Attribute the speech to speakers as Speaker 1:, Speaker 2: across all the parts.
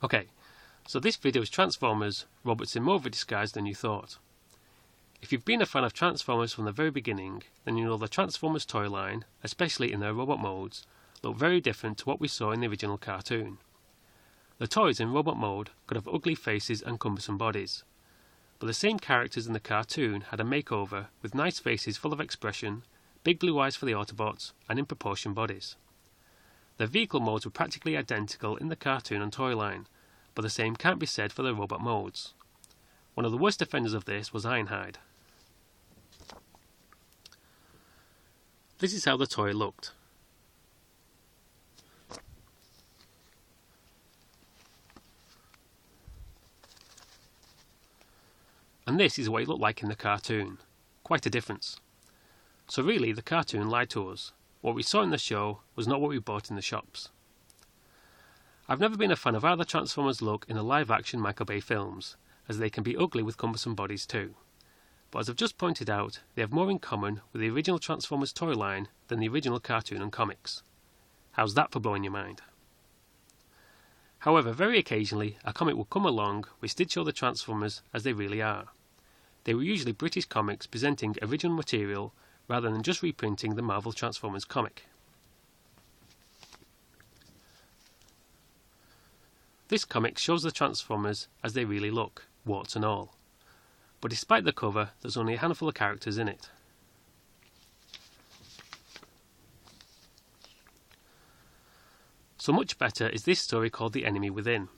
Speaker 1: Okay, so this video is Transformers, robots in more of a disguise than you thought. If you've been a fan of Transformers from the very beginning, then you know the Transformers toy line, especially in their robot modes, look very different to what we saw in the original cartoon. The toys in robot mode could have ugly faces and cumbersome bodies, but the same characters in the cartoon had a makeover with nice faces full of expression, big blue eyes for the Autobots, and in proportion bodies. The vehicle modes were practically identical in the cartoon and toy line, but the same can't be said for the robot modes. One of the worst offenders of this was Ironhide. This is how the toy looked. And this is what it looked like in the cartoon. Quite a difference. So really, the cartoon lied to us. What we saw in the show was not what we bought in the shops. I've never been a fan of how the Transformers look in the live-action Michael Bay films, as they can be ugly with cumbersome bodies too. But as I've just pointed out, they have more in common with the original Transformers toy line than the original cartoon and comics. How's that for blowing your mind? However, very occasionally, a comic will come along which did show the Transformers as they really are. They were usually British comics presenting original material rather than just reprinting the Marvel Transformers comic. This comic shows the Transformers as they really look, warts and all. But despite the cover, there's only a handful of characters in it. So much better is this story called The Enemy Within.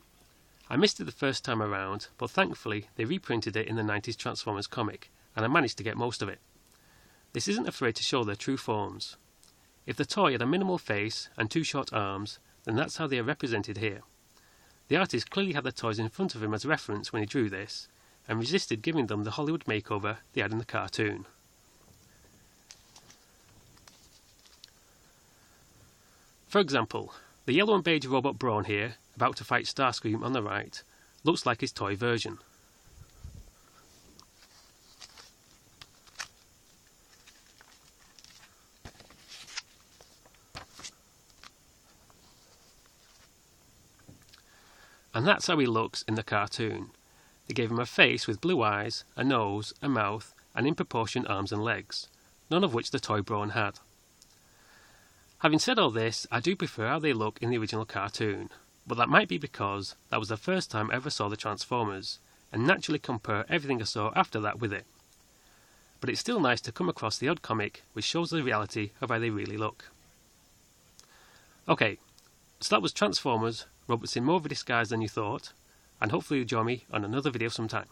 Speaker 1: I missed it the first time around, but thankfully they reprinted it in the 90s Transformers comic, and I managed to get most of it. This isn't afraid to show their true forms. If the toy had a minimal face and two short arms, then that's how they are represented here. The artist clearly had the toys in front of him as reference when he drew this, and resisted giving them the Hollywood makeover they had in the cartoon. For example, the yellow and beige robot Brawn here, about to fight Starscream on the right, looks like his toy version. And that's how he looks in the cartoon. They gave him a face with blue eyes, a nose, a mouth, and in proportion arms and legs, none of which the toy Brawn had. Having said all this, I do prefer how they look in the original cartoon, but that might be because that was the first time I ever saw the Transformers, and naturally compare everything I saw after that with it. But it's still nice to come across the odd comic which shows the reality of how they really look. Okay, so that was Transformers, robots in more of a disguise than you thought, and hopefully you'll join me on another video sometime.